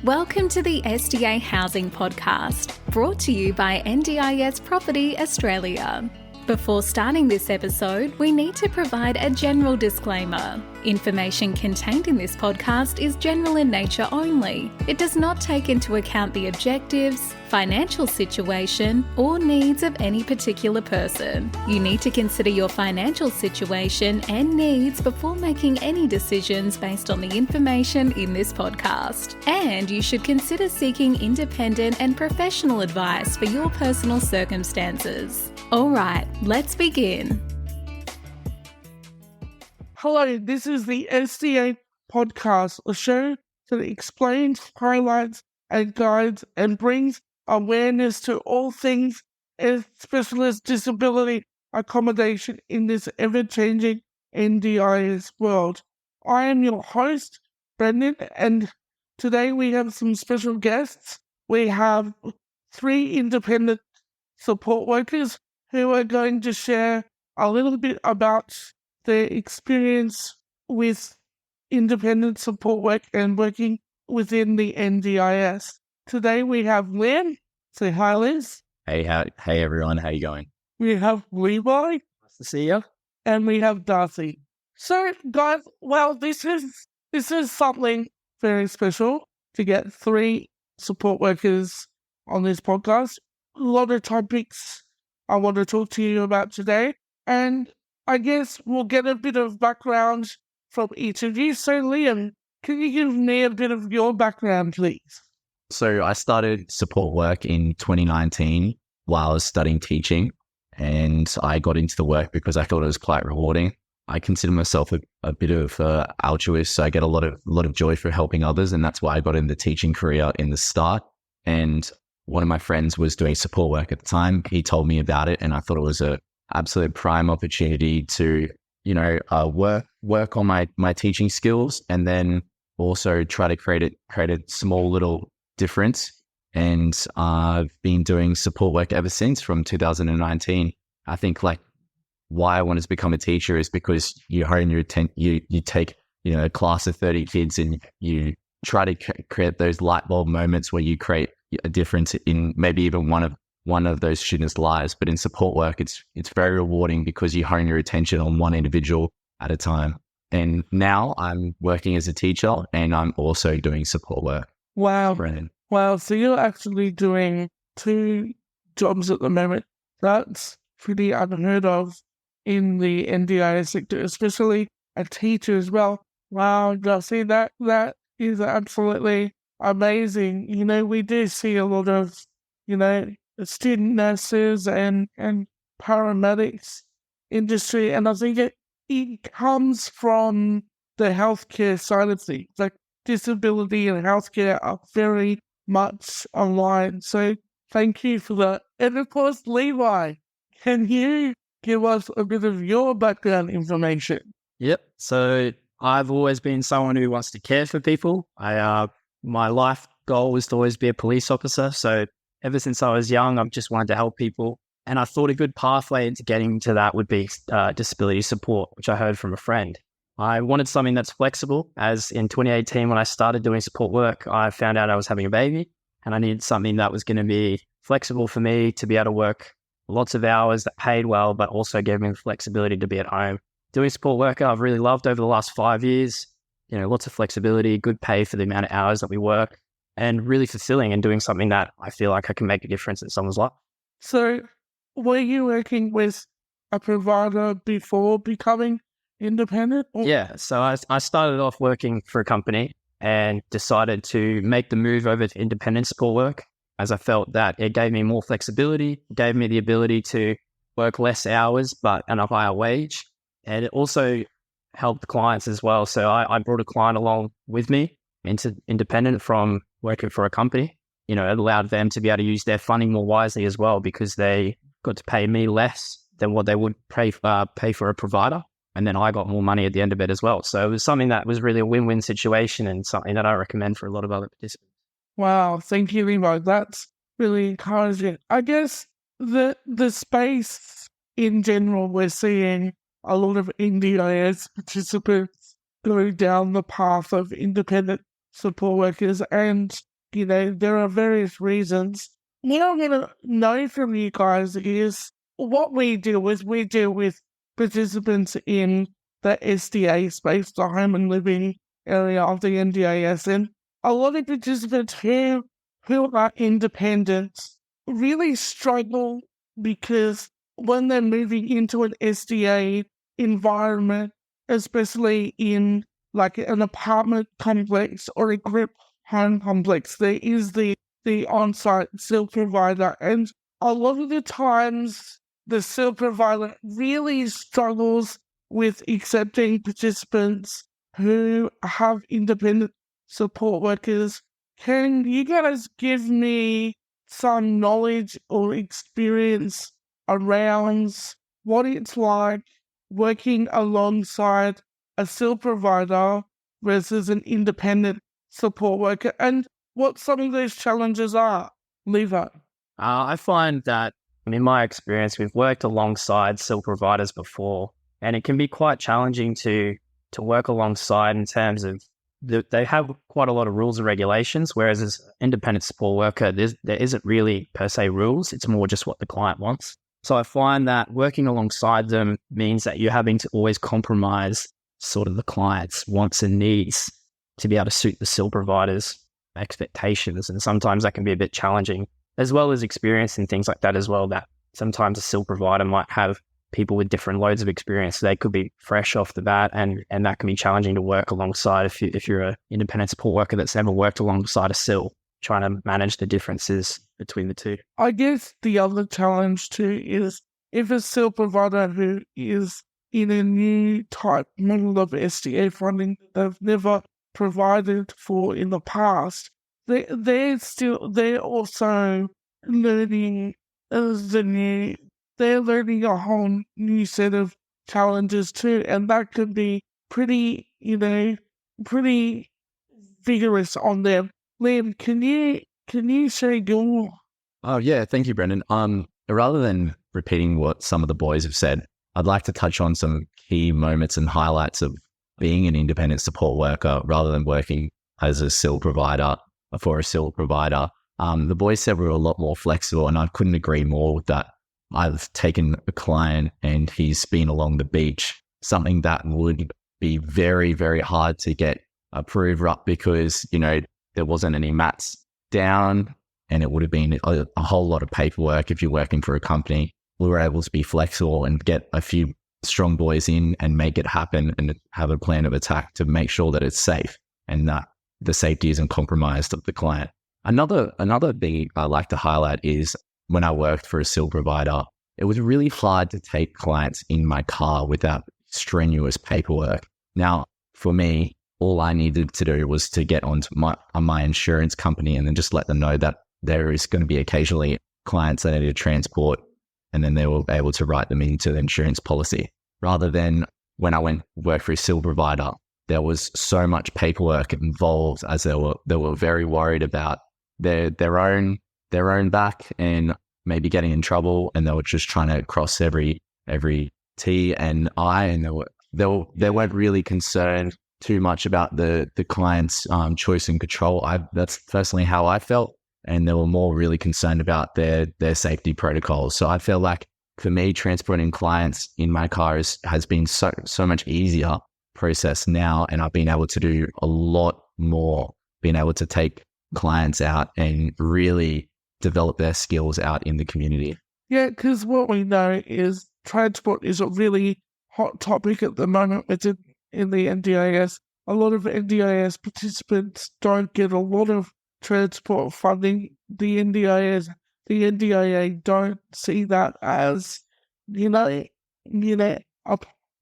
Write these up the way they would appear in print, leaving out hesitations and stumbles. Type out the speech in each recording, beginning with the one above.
Welcome to the SDA Housing Podcast, brought to you by NDIS Property Australia. Before starting this episode, we need to provide a general disclaimer. Information contained in this podcast is general in nature only. It does not take into account the objectives, financial situation, or needs of any particular person. You need to consider your financial situation and needs before making any decisions based on the information in this podcast. And you should consider seeking independent and professional advice for your personal circumstances. All right, let's begin. Hello, this is the SDA Podcast, a show that explains, highlights, and guides and brings awareness to all things specialist disability accommodation in this ever-changing NDIS world. I am your host, Brendon, and today we have some special guests. We have 3 independent support workers who are going to share a little bit about their experience with independent support work and working within the NDIS. Today we have Liam. Say hi, Liz. Hey everyone, how you going? We have Levi. Nice to see you. And we have Darcy. So, guys, well, this is something very special to get 3 support workers on this podcast. A lot of topics I want to talk to you about today, and I guess we'll get a bit of background from each of you. So, Liam, can you give me a bit of your background, please? So I started support work in 2019 while I was studying teaching, and I got into the work because I thought it was quite rewarding. I consider myself a bit of an altruist, so I get a lot of joy for helping others, and that's why I got in the teaching career in the start. And one of my friends was doing support work at the time. He told me about it, and I thought it was a absolute prime opportunity to, work on my teaching skills, and then also try to create a small little difference. And I've been doing support work ever since, from 2019. I think why I wanted to become a teacher is because you hone your you take a class of 30 kids and you try to create those light bulb moments where you create a difference in maybe even one of those students' lives. But in support work, it's very rewarding because you hone your attention on one individual at a time. And now I'm working as a teacher, and I'm also doing support work. Wow. Brendon. Wow, so you're actually doing 2 jobs at the moment. That's pretty unheard of in the NDIS sector, especially a teacher as well. Wow, Darcy, that is absolutely amazing. We do see a lot of, student nurses and paramedics industry, and I think it comes from the healthcare side of things. Like, disability and healthcare are very much aligned. So thank you for that. And of course, Levi, can you give us a bit of your background information? Yep. So I've always been someone who wants to care for people. My life goal was to always be a police officer. So ever since I was young, I've just wanted to help people. And I thought a good pathway into getting to that would be disability support, which I heard from a friend. I wanted something that's flexible, as in 2018, when I started doing support work, I found out I was having a baby, and I needed something that was going to be flexible for me to be able to work lots of hours that paid well, but also gave me the flexibility to be at home. Doing support work, I've really loved over the last 5 years. Lots of flexibility, good pay for the amount of hours that we work, and really fulfilling, and doing something that I feel like I can make a difference in someone's life. So were you working with a provider before becoming independent? Yeah, so I started off working for a company and decided to make the move over to independent support work, as I felt that it gave me more flexibility, gave me the ability to work less hours but at a higher wage, and it also helped clients as well. So I brought a client along with me into independent from working for a company. It allowed them to be able to use their funding more wisely as well, because they got to pay me less than what they would pay for a provider. And then I got more money at the end of it as well. So it was something that was really a win-win situation, and something that I recommend for a lot of other participants. Wow, thank you, Levi. That's really encouraging. I guess the space in general, we're seeing a lot of NDIS participants go down the path of independent support workers, and there are various reasons. What I'm going to know from you guys is what we deal with. We deal with participants in the SDA space, the home and living area of the NDIS, and a lot of participants who are independent really struggle because when they're moving into an SDA environment, especially in like an apartment complex or a group home complex, there is the on-site self provider, and a lot of the times the self provider really struggles with accepting participants who have independent support workers. Can you guys give me some knowledge or experience around what it's like working alongside a self provider versus an independent support worker, and what some of those challenges are? Levi. I find that, in my experience, we've worked alongside self providers before, and it can be quite challenging to work alongside in terms of they have quite a lot of rules and regulations, whereas as an independent support worker, there isn't really per se rules. It's more just what the client wants. So I find that working alongside them means that you're having to always compromise sort of the client's wants and needs to be able to suit the self provider's expectations. And sometimes that can be a bit challenging, as well as experiencing things like that as well, that sometimes a self provider might have people with different loads of experience. So they could be fresh off the bat, and that can be challenging to work alongside if you're an independent support worker that's never worked alongside a SIL, trying to manage the differences between the two. I guess the other challenge too is if a SIL provider who is in a new type model of SDA funding that they've never provided for in the past, they're also learning they're learning a whole new set of challenges too, and that could be pretty vigorous on them. Liam, can you say your? Oh yeah, thank you, Brendon. Rather than repeating what some of the boys have said, I'd like to touch on some key moments and highlights of being an independent support worker rather than working as a SIL provider for a SIL provider. The boys said we were a lot more flexible, and I couldn't agree more with that. I've taken a client and he's been along the beach, something that would be very, very hard to get approved up because, there wasn't any mats down, and it would have been a whole lot of paperwork if you're working for a company. We were able to be flexible and get a few strong boys in and make it happen and have a plan of attack to make sure that it's safe and that the safety isn't compromised of the client. Another thing I like to highlight is when I worked for a SIL provider, it was really hard to take clients in my car without strenuous paperwork. Now, for me, all I needed to do was to get onto my insurance company and then just let them know that there is going to be occasionally clients that I need to transport, and then they were able to write them into the insurance policy. Rather than when I went work for a SIL provider, there was so much paperwork involved as they were very worried about their own back and maybe getting in trouble, and they were just trying to cross every T and I, and they weren't really concerned too much about the client's choice and control. That's personally how I felt, and they were more really concerned about their safety protocols. So I feel like for me, transporting clients in my car has been so much easier process now, and I've been able to do a lot more, being able to take clients out and really develop their skills out in the community. Yeah, because what we know is transport is a really hot topic at the moment in the NDIS. A lot of NDIS participants don't get a lot of transport funding. The NDIA don't see that as, a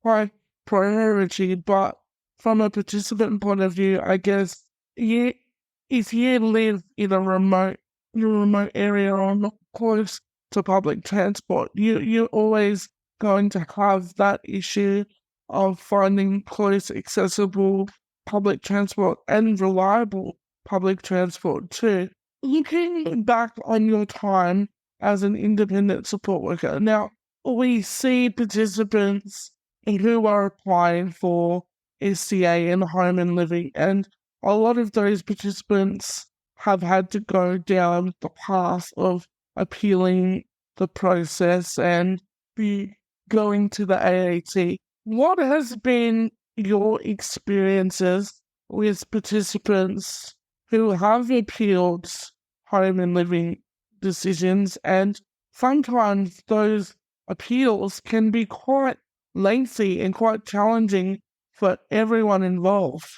high priority. But from a participant point of view, I guess, if you live in a remote area or not close to public transport, you're always going to have that issue of finding close, accessible public transport and reliable public transport too. Looking back on your time as an independent support worker, now we see participants who are applying for SCA and home and living, and a lot of those participants have had to go down the path of appealing the process and be going to the AAT. What has been your experiences with participants who have appealed home and living decisions? And sometimes those appeals can be quite lengthy and quite challenging for everyone involved,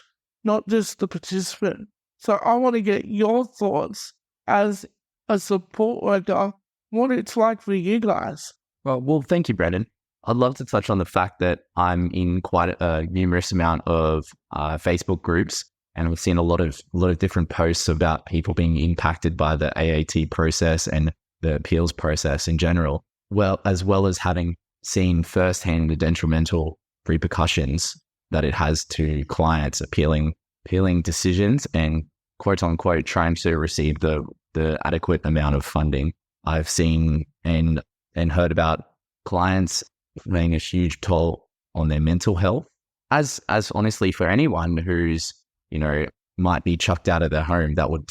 not just the participant. So I want to get your thoughts as a support worker, what it's like for you guys. Well, thank you, Brendon. I'd love to touch on the fact that I'm in quite a numerous amount of Facebook groups, and I've seen a lot of different posts about people being impacted by the AAT process and the appeals process in general. Well as having seen firsthand the detrimental repercussions that it has to clients appealing decisions and quote unquote trying to receive the adequate amount of funding. I've seen and heard about clients playing a huge toll on their mental health, as honestly for anyone who's, might be chucked out of their home, that would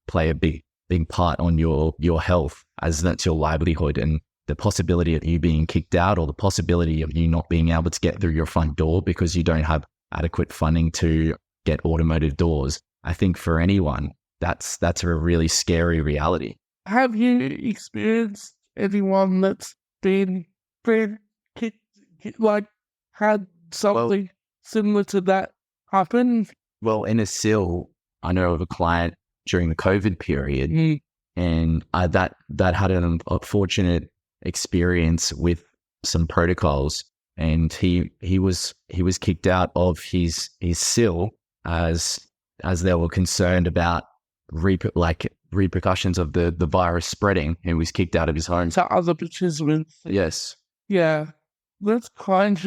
play a big part on your health, as that's your livelihood, and the possibility of you being kicked out or the possibility of you not being able to get through your front door because you don't have adequate funding to get automotive doors. I think for anyone, that's a really scary reality. Have you experienced anyone that's been kicked, like had something similar to that happen? Well, in a SIL, I know of a client during the COVID period, and that had an unfortunate experience with some protocols, and he was kicked out of his SIL as they were concerned about repercussions of the virus spreading. He was kicked out of his home. To other participants. Yes. Yeah, that's quite.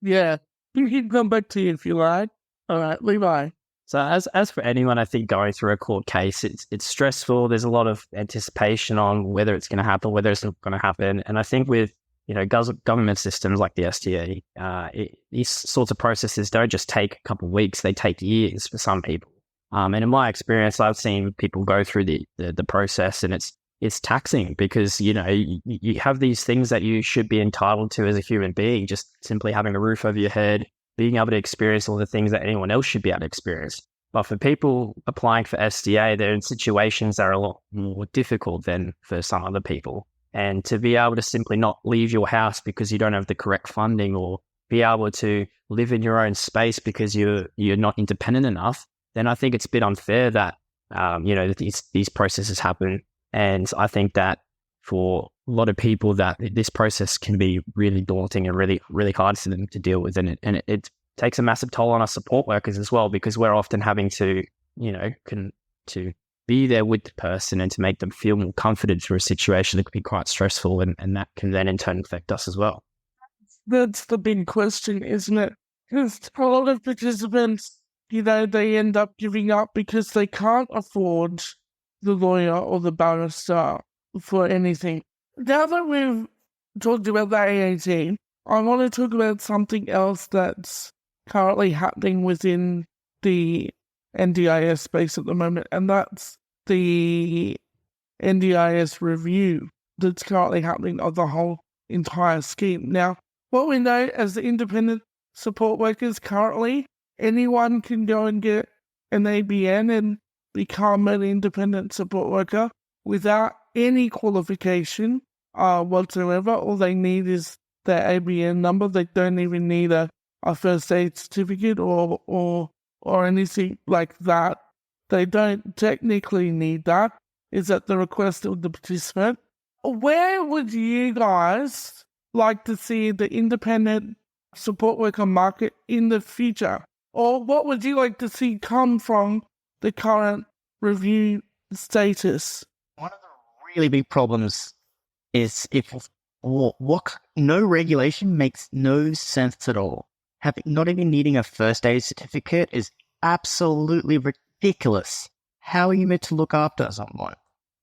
Yeah, we can come back to you if you like. All right, Levi. So as for anyone, I think going through a court case, it's stressful. There's a lot of anticipation on whether it's going to happen, whether it's not going to happen. And I think with government systems like the SDA, these sorts of processes don't just take a couple of weeks; they take years for some people. And in my experience, I've seen people go through the process, and it's taxing because you have these things that you should be entitled to as a human being, just simply having a roof over your head, being able to experience all the things that anyone else should be able to experience. But for people applying for SDA, they're in situations that are a lot more difficult than for some other people. And to be able to simply not leave your house because you don't have the correct funding, or be able to live in your own space because you're not independent enough, then I think it's a bit unfair that these processes happen. And I think that for a lot of people, that this process can be really daunting and really, really hard for them to deal with. And it takes a massive toll on our support workers as well, because we're often having to, to be there with the person and to make them feel more comforted through a situation that could be quite stressful. And that can then in turn affect us as well. That's the big question, isn't it? Because a lot of participants, they end up giving up because they can't afford the lawyer or the barrister for anything. Now that we've talked about the AAT, I want to talk about something else that's currently happening within the NDIS space at the moment, and that's the NDIS review that's currently happening of the whole entire scheme. Now, what we know as the independent support workers currently, anyone can go and get an ABN and become an independent support worker without any qualification whatsoever. All they need is their ABN number. They don't even need a first aid certificate or anything like that. They don't technically need that. It's at the request of the participant. Where would you guys like to see the independent support worker market in the future? Or what would you like to see come from the current review status? One of the really big problems is no regulation makes no sense at all. Not even needing a first aid certificate is absolutely ridiculous. How are you meant to look after someone?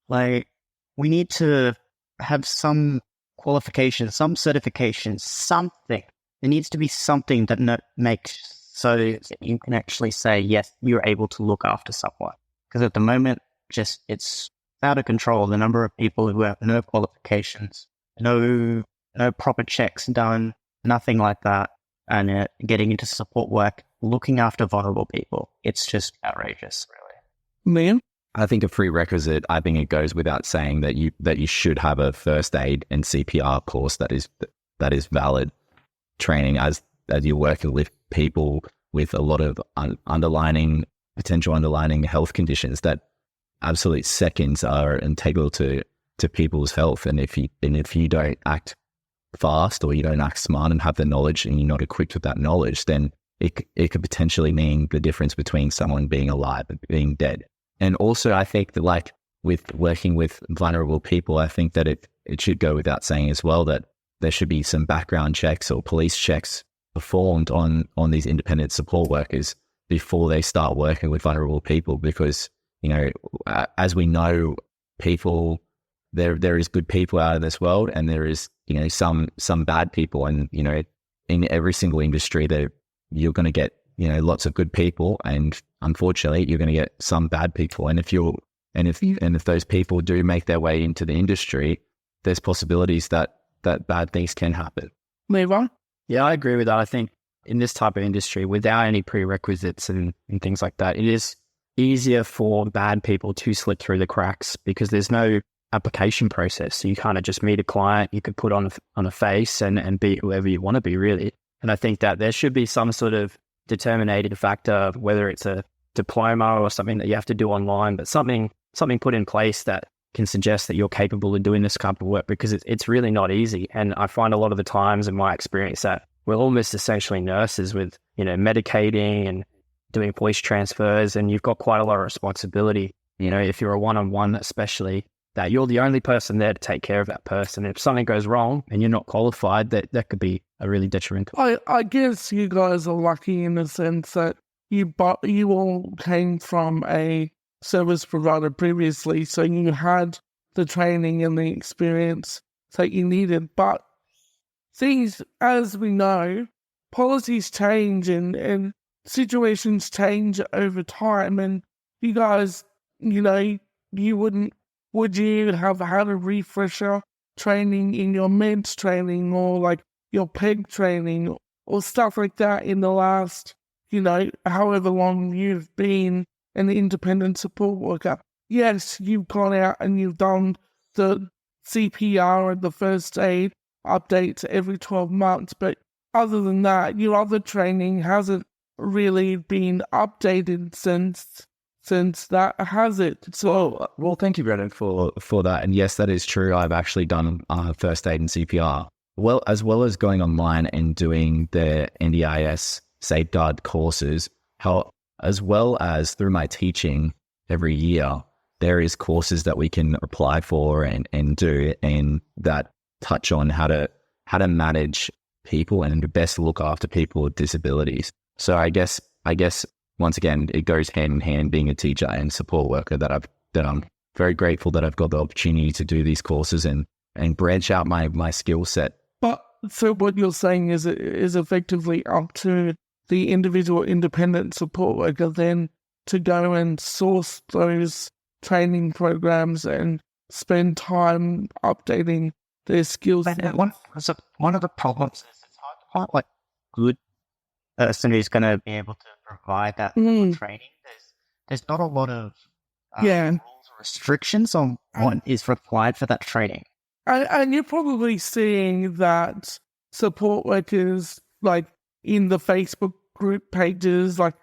We need to have some qualification, some certification, something. There needs to be something that makes so that you can actually say, yes, you're able to look after someone. Because at the moment, it's out of control. The number of people who have no qualifications, no proper checks done, nothing like that, and getting into support work, looking after vulnerable people. It's just outrageous, really. Liam? I think a prerequisite, I think it goes without saying that you should have a first aid and CPR course that is valid training as you're working with people with a lot of potential underlying health conditions that absolute seconds are integral to people's health. And if you don't act fast or you don't act smart and have the knowledge and you're not equipped with that knowledge, then it could potentially mean the difference between someone being alive and being dead. And also, I think that like with working with vulnerable people, I think that it should go without saying as well that there should be some background checks or police checks performed on these independent support workers before they start working with vulnerable people, because, you know, as we know, people, there is good people out of this world and there is, you know, some bad people, and, you know, in every single industry you're going to get, you know, lots of good people, and unfortunately you're going to get some bad people. And if those people do make their way into the industry, there's possibilities that bad things can happen. Levi? Yeah, I agree with that. I think in this type of industry, without any prerequisites and things like that, it is easier for bad people to slip through the cracks because there's no application process. So you kind of just meet a client, you could put on a face and be whoever you want to be, really. And I think that there should be some sort of determinating factor, whether it's a diploma or something that you have to do online, but something put in place that can suggest that you're capable of doing this kind of work, because it's really not easy. And I find a lot of the times in my experience that we're almost essentially nurses with, you know, medicating and doing police transfers, and you've got quite a lot of responsibility, you know, if you're a one-on-one especially, that you're the only person there to take care of that person. If something goes wrong and you're not qualified, that could be a really detrimental. I guess you guys are lucky in the sense that you all came from a service provider previously, so you had the training and the experience that you needed. But things, as we know, policies change and situations change over time. And you guys, you know, would you have had a refresher training in your meds training or like your PEG training or stuff like that in the last, you know, however long you've been an independent support worker? Yes, you've gone out and you've done the CPR and the first aid updates every 12 months, but other than that, your other training hasn't really been updated since that, has it? So, well, thank you, Brendon, for that. And yes, that is true. I've actually done first aid and CPR, as well as going online and doing the NDIS safeguard courses. As well as through my teaching every year, there is courses that we can apply for and do, and that touch on how to manage people and to best look after people with disabilities. So I guess once again, it goes hand in hand, being a teacher and support worker, that I'm very grateful that I've got the opportunity to do these courses and branch out my skill set. But so what you're saying is effectively up to the individual independent support worker then to go and source those training programs and spend time updating their skills. One of the problems is it's hard to find like good person who's going to be able to provide that training. There's not a lot of rules or restrictions on what is required for that training. And you're probably seeing that support workers, like in the Facebook group pages, like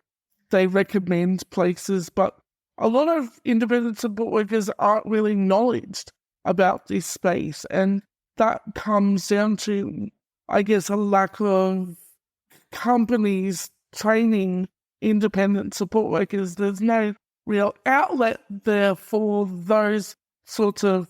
they recommend places, but a lot of independent support workers aren't really knowledgeable about this space. And that comes down to, I guess, a lack of companies training independent support workers. There's no real outlet there for those sorts of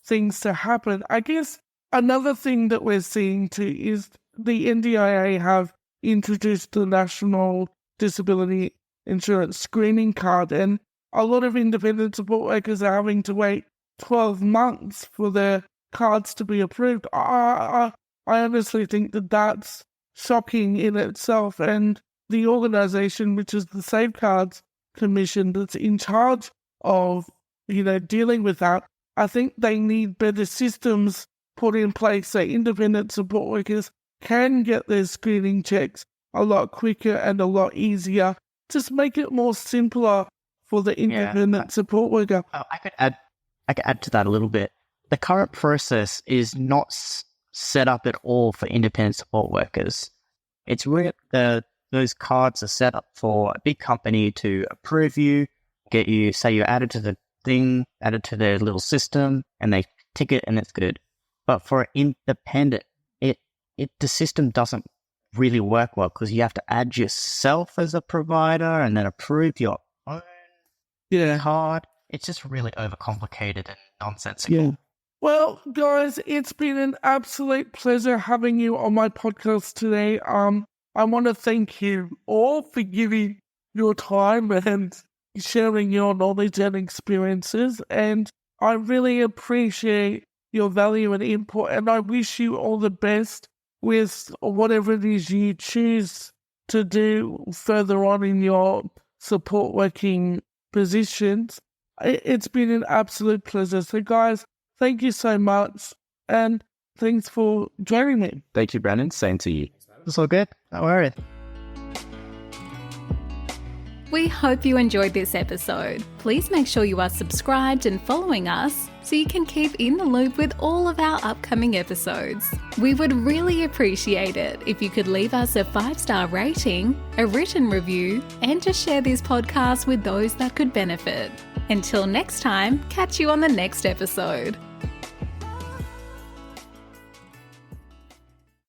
things to happen. I guess another thing that we're seeing too is the NDIA have introduced the National Disability Insurance Screening Card, and a lot of independent support workers are having to wait 12 months for their cards to be approved. I honestly think that that's shocking in itself, and the organisation, which is the Safeguards Commission, that's in charge of, dealing with that. I think they need better systems put in place so independent support workers can get their screening checks a lot quicker and a lot easier. Just make it more simpler for the independent support worker. I could add to that a little bit. The current process is not set up at all for independent support workers. It's really those cards are set up for a big company to approve you, get you, say you're added to the thing, added to their little system, and they tick it and it's good. But for independent, the system doesn't really work well because you have to add yourself as a provider and then approve your own card. It's just really overcomplicated and nonsensical. Yeah. Well, guys, it's been an absolute pleasure having you on my podcast today. I want to thank you all for giving your time and sharing your knowledge and experiences. And I really appreciate your value and input. And I wish you all the best with whatever it is you choose to do further on in your support working positions. It's been an absolute pleasure. So, guys, thank you so much. And thanks for joining me. Thank you, Brendon. Same to you. It's all good. Don't worry. We hope you enjoyed this episode. Please make sure you are subscribed and following us so you can keep in the loop with all of our upcoming episodes. We would really appreciate it if you could leave us a 5-star rating, a written review, and just share this podcast with those that could benefit. Until next time, catch you on the next episode.